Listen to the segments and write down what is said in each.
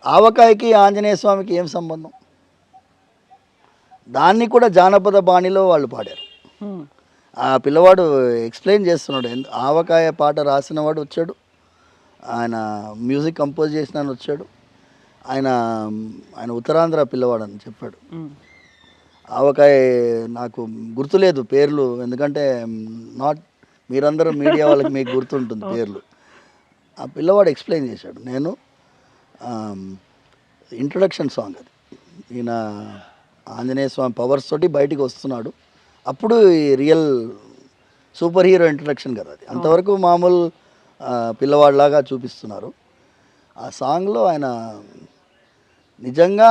ఆవకాయకి ఆంజనేయ స్వామికి ఏం సంబంధం? దాన్ని కూడా జానపద బాణిలో వాళ్ళు పాడారు. ఆ పిల్లవాడు ఎక్స్ప్లెయిన్ చేస్తున్నాడు. ఆవకాయ పాట రాసినవాడు వచ్చాడు, ఆయన మ్యూజిక్ కంపోజ్ చేసిన వచ్చాడు, ఆయన ఆయన ఉత్తరాంధ్ర పిల్లవాడు అని చెప్పాడు. ఆవకాయ నాకు గుర్తులేదు పేర్లు, ఎందుకంటే నాట్ మీరందరూ మీడియా వాళ్ళకి మీకు గుర్తుంటుంది పేర్లు. ఆ పిల్లవాడు ఎక్స్ప్లెయిన్ చేశాడు. నేను ఇంట్రొడక్షన్ సాంగ్ అది. ఈయన ఆంజనేయ స్వామి పవర్స్ తోటి బయటికి వస్తున్నాడు, అప్పుడు ఈ రియల్ సూపర్ హీరో ఇంట్రడక్షన్ కదా అది. అంతవరకు మామూలు పిల్లవాడిలాగా చూపిస్తున్నారు. ఆ సాంగ్లో ఆయన నిజంగా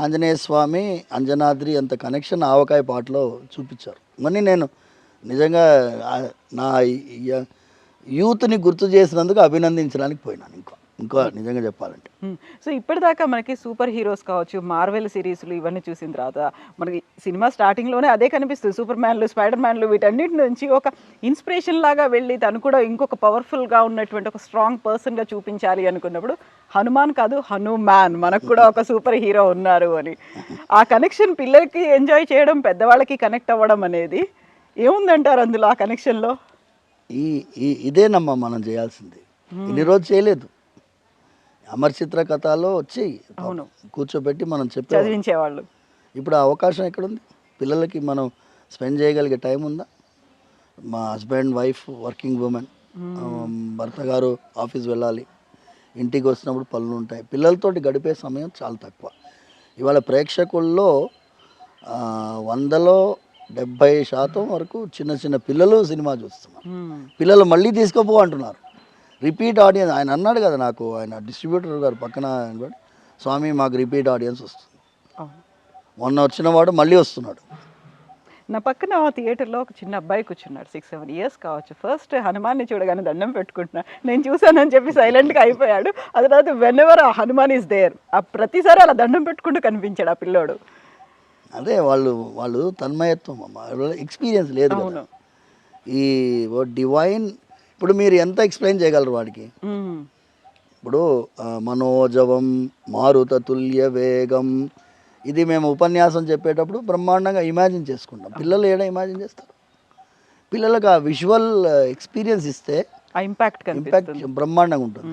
ఆంజనేయ స్వామి అంజనాద్రి అంత కనెక్షన్ ఆవకాయ పాటలో చూపించారు. మరి నేను నిజంగా నా యూత్ని గుర్తు చేసినందుకు అభినందించడానికి పోయినాను. ఇంకా నిజంగా చెప్పాలంటే. సో ఇప్పటిదాకా మనకి సూపర్ హీరోస్ కావచ్చు, మార్వెల్ సిరీస్లు ఇవన్నీ చూసిన తర్వాత మనకి సినిమా స్టార్టింగ్లోనే అదే కనిపిస్తుంది. సూపర్ మ్యాన్లు, స్పైడర్ మ్యాన్లు, వీటన్నిటి నుంచి ఒక ఇన్స్పిరేషన్ లాగా వెళ్ళి తను కూడా ఇంకొక పవర్ఫుల్గా ఉన్నటువంటి ఒక స్ట్రాంగ్ పర్సన్గా చూపించాలి అనుకున్నప్పుడు హనుమాన్ కాదు హనుమాన్, మనకు కూడా ఒక సూపర్ హీరో ఉన్నారు అని. ఆ కనెక్షన్ పిల్లలకి ఎంజాయ్ చేయడం, పెద్దవాళ్ళకి కనెక్ట్ అవ్వడం అనేది ఏముందంటారు అందులో ఆ కనెక్షన్లో? ఇదేనమ్మా మనం చేయాల్సింది. ఇన్ని రోజు చేయలేదు. అమర్ చిత్ర కథలో వచ్చి కూర్చోబెట్టి మనం చదివించేవాళ్ళు. ఇప్పుడు ఆ అవకాశం ఎక్కడుంది? పిల్లలకి మనం స్పెండ్ చేయగలిగే టైం ఉందా? మా హస్బెండ్ వైఫ్ వర్కింగ్ ఉమెన్, భర్త గారు ఆఫీస్ వెళ్ళాలి, ఇంటికి వచ్చినప్పుడు పనులు ఉంటాయి, పిల్లలతోటి గడిపే సమయం చాలా తక్కువ. ఇవాళ ప్రేక్షకుల్లో 100లో 70% వరకు చిన్న చిన్న పిల్లలు సినిమా చూస్తున్నారు. పిల్లలు మళ్ళీ తీసుకోపో అంటున్నారు. Repeat audience. ఆయన అన్నాడు కదా, నాకు ఆయన డిస్ట్రిబ్యూటర్ గారు పక్కన స్వామి మాకు రిపీట్ ఆడియన్స్ వస్తుంది. మొన్న వచ్చినవాడు మళ్ళీ వస్తున్నాడు. నా పక్కన థియేటర్లో ఒక చిన్న అబ్బాయి కూర్చున్నాడు, 6-7 ఇయర్స్ కావచ్చు. ఫస్ట్ హనుమాన్ని చూడగానే దండం పెట్టుకుంటున్నా, నేను చూశానని చెప్పి సైలెంట్గా అయిపోయాడు. అది తర్వాత వెన్ ఎవర్ ఆ హనుమాన్ ఈజ్ దేర్, ఆ ప్రతిసారి అలా దండం పెట్టుకుంటూ కనిపించాడు ఆ పిల్లోడు. అదే వాళ్ళు తన్మయత్వం అమ్మ, ఎక్స్పీరియన్స్ లేదు కదా. ఈ డివైన్ ఇప్పుడు మీరు ఎంత ఎక్స్ప్లెయిన్ చేయగలరు వాడికి? ఇప్పుడు మనోజవం మారుత తుల్య వేగం, ఇది మేము ఉపన్యాసం చెప్పేటప్పుడు బ్రహ్మాండంగా ఇమాజిన్ చేసుకుంటాం. పిల్లలు ఏడా ఇమాజిన్ చేస్తారు? పిల్లలకు ఆ విజువల్ ఎక్స్పీరియన్స్ ఇస్తే ఇంపాక్ట్ బ్రహ్మాండంగా ఉంటుంది.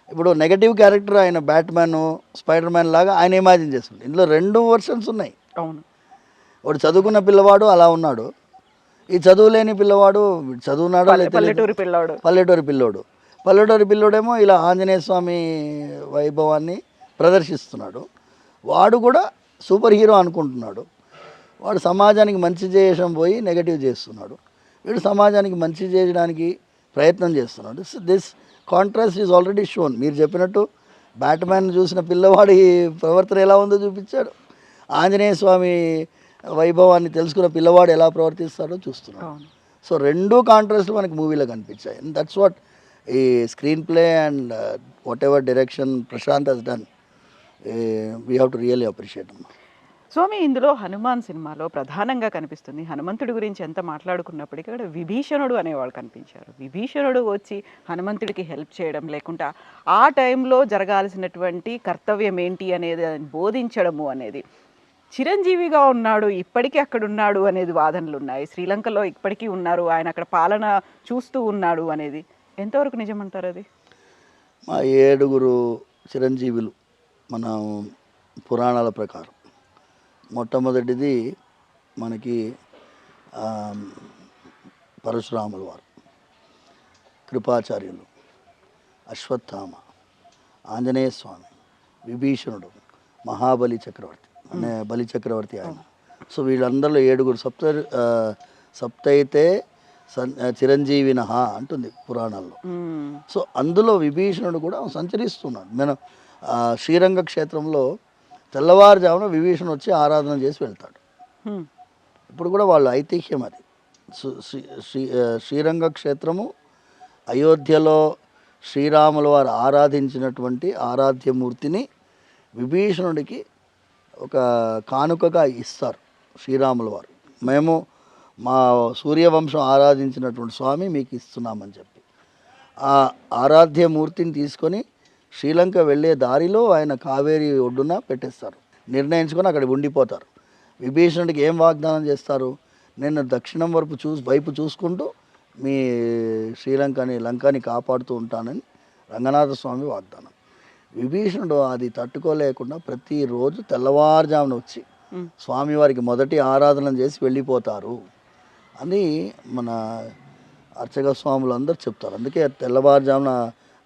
ఇప్పుడు నెగటివ్ క్యారెక్టర్ ఆయన బ్యాట్మ్యాన్, స్పైడర్ మ్యాన్ లాగా ఆయన ఇమాజిన్ చేసుకుంటాం. ఇందులో 2 వర్షన్స్ ఉన్నాయి. వాడు చదువుకున్న పిల్లవాడు అలా ఉన్నాడు, ఈ చదువు లేని పిల్లవాడు చదువున్నాడు, పల్లెటూరి పిల్లోడేమో ఇలా ఆంజనేయ స్వామి వైభవాన్ని ప్రదర్శిస్తున్నాడు. వాడు కూడా సూపర్ హీరో అనుకుంటున్నాడు. వాడు సమాజానికి మంచి చేయడం పోయి నెగటివ్ చేస్తున్నాడు. వీడు సమాజానికి మంచి చేయడానికి ప్రయత్నం చేస్తున్నాడు. This contrast is already shown. మీరు చెప్పినట్టు బ్యాట్మ్యాన్ చూసిన పిల్లవాడి ప్రవర్తన ఎలా ఉందో చూపించాడు. ఆంజనేయ స్వామి వైభవాన్ని తెలుసుకున్న పిల్లవాడు ఎలా ప్రవర్తిస్తాడో చూస్తున్నాడు. సో 2 కాంట్రాస్ట్లు మనకి మూవీలో కనిపించాయి. అండ్ దట్స్ వాట్ ఈ screenplay and whatever direction Prashanth has done, we have to really appreciate. Swami, ఇందులో హనుమాన్ సినిమాలో ప్రధానంగా కనిపిస్తుంది, హనుమంతుడి గురించి ఎంత మాట్లాడుకున్నప్పటికీ అక్కడ విభీషణుడు అనేవాళ్ళు కనిపించారు. విభీషణుడు వచ్చి హనుమంతుడికి హెల్ప్ చేయడం, లేకుండా ఆ టైంలో జరగాల్సినటువంటి కర్తవ్యం ఏంటి అనేది బోధించడము అనేది. చిరంజీవిగా ఉన్నాడు, ఇప్పటికీ అక్కడ ఉన్నాడు అనేది వాదనలు ఉన్నాయి. శ్రీలంకలో ఇప్పటికీ ఉన్నారు, ఆయన అక్కడ పాలన చూస్తూ ఉన్నాడు అనేది ఎంతవరకు నిజమంటారు? అది మా 7 చిరంజీవులు మన పురాణాల ప్రకారం. మొట్టమొదటిది మనకి పరశురాముల వారు, కృపాచార్యులు, అశ్వత్థామ, ఆంజనేయ స్వామి, విభీషణుడు, మహాబలి చక్రవర్తి అనే బలి చక్రవర్తి ఆయన. సో వీళ్ళందరిలో 7 సప్తైతే చిరంజీవినహ అంటుంది పురాణాల్లో. సో అందులో విభీషణుడు కూడా సంచరిస్తున్నాడు. మనం శ్రీరంగ క్షేత్రంలో తెల్లవారుజామున విభీషణుడు వచ్చి ఆరాధన చేసి వెళ్తాడు. ఇప్పుడు కూడా వాళ్ళు ఐతిహ్యం అది. శ్రీరంగ క్షేత్రము అయోధ్యలో శ్రీరాముల వారు ఆరాధించినటువంటి ఆరాధ్యమూర్తిని విభీషణుడికి ఒక కానుకగా ఇస్తారు శ్రీరాముల వారు. మేము మా సూర్యవంశం ఆరాధించినటువంటి స్వామి మీకు ఇస్తున్నామని చెప్పి ఆ ఆరాధ్యమూర్తిని తీసుకొని శ్రీలంక వెళ్ళే దారిలో ఆయన కావేరి ఒడ్డున పెట్టేస్తారు, నిర్ణయించుకొని అక్కడ ఉండిపోతారు. విభీషణుడికి ఏం వాగ్దానం చేస్తారు? నేను దక్షిణం వైపు చూసుకుంటూ మీ లంకని కాపాడుతూ ఉంటానని రంగనాథ స్వామి వాగ్దానం. విభీషణుడు అది తట్టుకోలేకుండా ప్రతిరోజు తెల్లవారుజామున వచ్చి స్వామివారికి మొదటి ఆరాధన చేసి వెళ్ళిపోతారు అని మన అర్చక స్వాములు అందరూ చెప్తారు. అందుకే తెల్లవారుజామున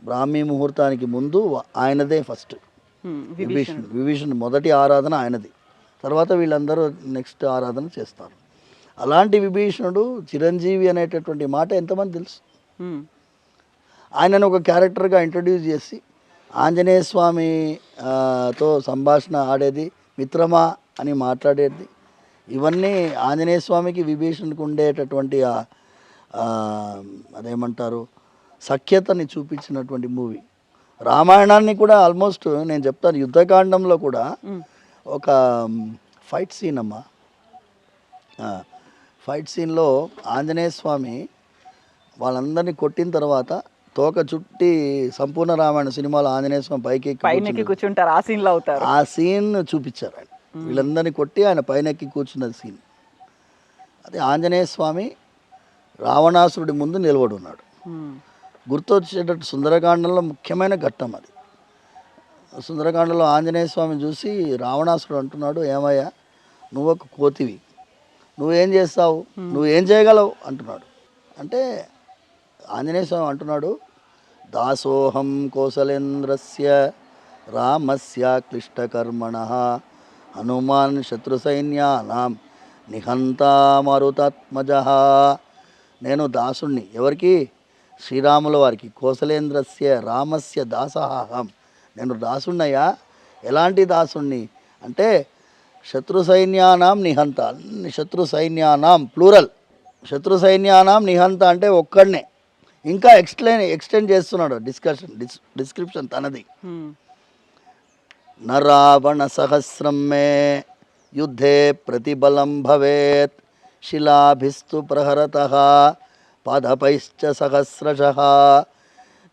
బ్రాహ్మీ ముహూర్తానికి ముందు ఆయనదే ఫస్ట్ విభీషణుడు మొదటి ఆరాధన ఆయనది, తర్వాత వీళ్ళందరూ నెక్స్ట్ ఆరాధన చేస్తారు. అలాంటి విభీషణుడు చిరంజీవి అనేటటువంటి మాట ఎంతమంది తెలుసు? ఆయనను ఒక క్యారెక్టర్గా ఇంట్రడ్యూస్ చేసి ఆంజనేయ స్వామితో సంభాషణ ఆడేది, మిత్రమా అని మాట్లాడేది, ఇవన్నీ ఆంజనేయ స్వామికి విభీషణుడికి ఉండేటటువంటి అదేమంటారు సఖ్యతని చూపించినటువంటి మూవీ. రామాయణాన్ని కూడా ఆల్మోస్ట్ నేను చెప్తాను, యుద్ధకాండంలో కూడా ఒక ఫైట్ సీన్ అమ్మా, ఫైట్ సీన్లో ఆంజనేయ స్వామి వాళ్ళందరినీ కొట్టిన తర్వాత తోక చుట్టి సంపూర్ణ రామాయణ సినిమాలో ఆంజనేయ స్వామి పైకి కూర్చుంటారు, ఆ సీన్లో అవుతారు. ఆ సీన్ చూపించారు ఆయన, వీళ్ళందరినీ కొట్టి ఆయన పైనెక్కి కూర్చున్న సీన్. అది ఆంజనేయ స్వామి రావణాసురుడి ముందు నిలబడి ఉన్నాడు. గుర్తొచ్చేటట్టు సుందరకాండంలో ముఖ్యమైన ఘట్టం అది. సుందరకాండంలో ఆంజనేయ స్వామి చూసి రావణాసురుడు అంటున్నాడు, ఏమయ్యా నువ్వు ఒక కోతివి, నువ్వేం చేస్తావు, నువ్వేం చేయగలవు అంటున్నాడు. అంటే ఆంజనేయ స్వామి అంటున్నాడు, దాసోహం కోసలేంద్రస్య రామస్య క్లిష్టకర్మణ హనుమాన్ శత్రుసైన్యానాం నిహంతా మరుతాత్మజ. నేను దాసుణ్ణి, ఎవరికి? శ్రీరాముల వారికి. కోసలేంద్రస్య రామస్య దాసహాహం, నేను దాసుణ్ణయ్యా. ఎలాంటి దాసుణ్ణి అంటే శత్రు సైన్యానాం నిహంత, శత్రు సైన్యానాం ప్లూరల్, శత్రు సైన్యానాం నిహంత అంటే ఒక్కడనే. ఇంకా ఎక్స్టెండ్ చేస్తున్నాడు డిస్క్రిప్షన్ తనది. న రావణ సహస్రం మే యుద్ధే ప్రతిబలం భవేత్ శిలాభిస్తు ప్రహరతః పాదపైశ్చ సహస్రశః.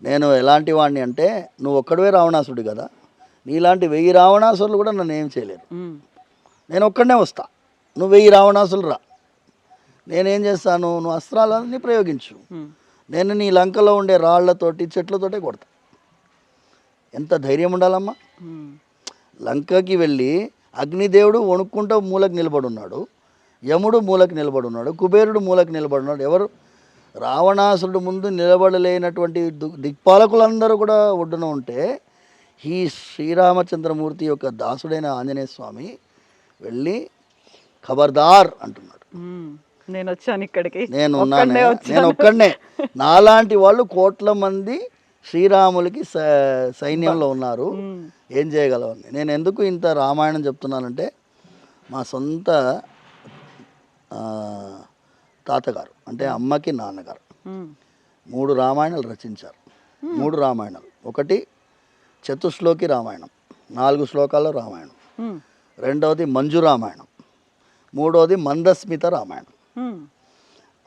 నేను ఎలాంటి వాడిని అంటే, నువ్వు ఒక్కడవే రావణాసుడు కదా, నీలాంటి 1000 రావణాసురులు కూడా నన్ను ఏం చేయలేరు. నేను ఒక్కడనే వస్తా, నువ్వు 1000 రావణాసులు రా, నేనేం చేస్తాను, నువ్వు అస్త్రాలన్నీ ప్రయోగించు, నేను నీ లంకలో ఉండే రాళ్లతోటి చెట్లతోటే కొడతా. ఎంత ధైర్యం ఉండాలమ్మా. లంకకి వెళ్ళి అగ్నిదేవుడు వణుక్కుంటూ మూలకు నిలబడున్నాడు, యముడు మూలకు నిలబడున్నాడు, కుబేరుడు మూలకు నిలబడున్నాడు. ఎవరు? రావణాసురుడు ముందు నిలబడలేనటువంటి దిక్పాలకులందరూ కూడా ఒడ్డున ఉంటే ఈ శ్రీరామచంద్రమూర్తి యొక్క దాసుడైన ఆంజనేయ స్వామి వెళ్ళి ఖబర్దార్ అంటున్నాడు, నేను వచ్చాను ఇక్కడికి, నేను ఒక్కడనే, నాలాంటి వాళ్ళు కోట్ల మంది శ్రీరాములకి సైన్యంలో ఉన్నారు, ఏం చేయగలవని. నేను ఎందుకు ఇంత రామాయణం చెప్తున్నానంటే, మా సొంత తాతగారు అంటే అమ్మకి నాన్నగారు 3 రామాయణాలు రచించారు. 3 రామాయణాలు, ఒకటి చతుశ్లోకి రామాయణం, 4 శ్లోకాల్లో రామాయణం, రెండవది మంజు రామాయణం, మూడవది మందస్మిత రామాయణం.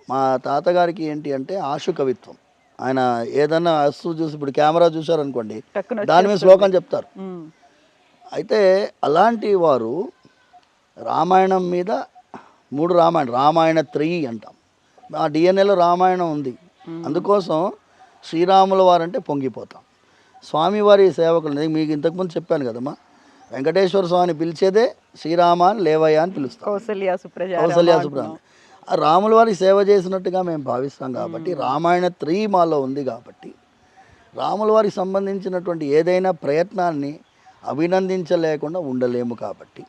మా తాతగారికి ఏంటి అంటే ఆశు కవిత్వం. ఆయన ఏదన్నా వస్తువు చూసి, ఇప్పుడు కెమెరా చూసారనుకోండి, దాని మీద శ్లోకం చెప్తారు. అయితే అలాంటి వారు రామాయణం మీద 3 రామాయణ 3 అంటాం. ఆ డిఎన్ఏలో రామాయణం ఉంది. అందుకోసం శ్రీరాముల వారంటే పొంగిపోతాం. స్వామివారి సేవకులు మీకు ఇంతకుముందు చెప్పాను కదమ్మా, వెంకటేశ్వర స్వామిని పిలిచేదే శ్రీరామ లేవయ్య అని పిలుస్తాం, కౌసల్యా సుప్రజ. ఆ రాముల వారికి సేవ చేసినట్టుగా మేము భావిస్తాం. కాబట్టి రామాయణ 3 మాలో ఉంది. కాబట్టి రాముల వారికి సంబంధించినటువంటి ఏదైనా ప్రయత్నాన్ని అభినందించలేకుండా ఉండలేము. కాబట్టి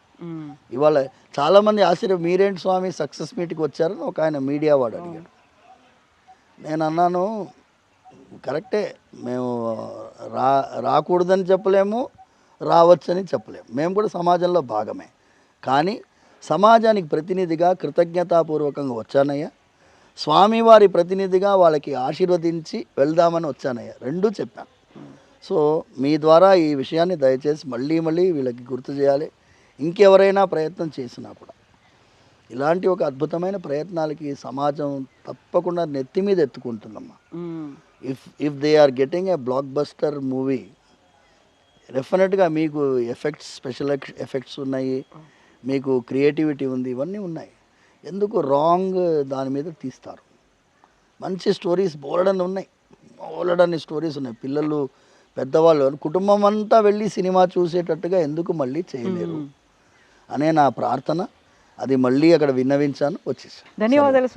ఇవాళ చాలామంది ఆశ్చర్యం, మీరేంటి స్వామి సక్సెస్ మీట్కి వచ్చారని ఒక ఆయన మీడియా వాడు అడిగాడు. నేను అన్నాను, కరెక్టే, మేము రాకూడదని చెప్పలేము, రావచ్చని చెప్పలేము, మేము కూడా సమాజంలో భాగమే. కానీ సమాజానికి ప్రతినిధిగా కృతజ్ఞతాపూర్వకంగా వచ్చానయ్యా, స్వామివారి ప్రతినిధిగా వాళ్ళకి ఆశీర్వదించి వెళ్దామని వచ్చానయ్యా, రెండూ చెప్పాను. సో మీ ద్వారా ఈ విషయాన్ని దయచేసి మళ్ళీ వీళ్ళకి గుర్తు చేయాలి. ఇంకెవరైనా ప్రయత్నం చేసినా కూడా ఇలాంటి ఒక అద్భుతమైన ప్రయత్నాలకి సమాజం తప్పకుండా నెత్తి మీద ఎత్తుకుంటుందమ్మా. If they are getting a blockbuster movie, డెఫినెట్గా మీకు ఎఫెక్ట్స్, స్పెషల్ ఎఫెక్ట్స్ ఉన్నాయి, మీకు క్రియేటివిటీ ఉంది, ఇవన్నీ ఉన్నాయి. ఎందుకు రాంగ్ దాని మీద తీస్తారు? మంచి స్టోరీస్ బోలెడన్ని ఉన్నాయి, బోలెడన్ని స్టోరీస్ ఉన్నాయి. పిల్లలు, పెద్దవాళ్ళు, కుటుంబం అంతా వెళ్ళి సినిమా చూసేటట్టుగా ఎందుకు మళ్ళీ చేయలేరు అనే నా ప్రార్థన. అది మళ్ళీ అక్కడ విన్నవించాను, వచ్చేసాను. ధన్యవాదాలు.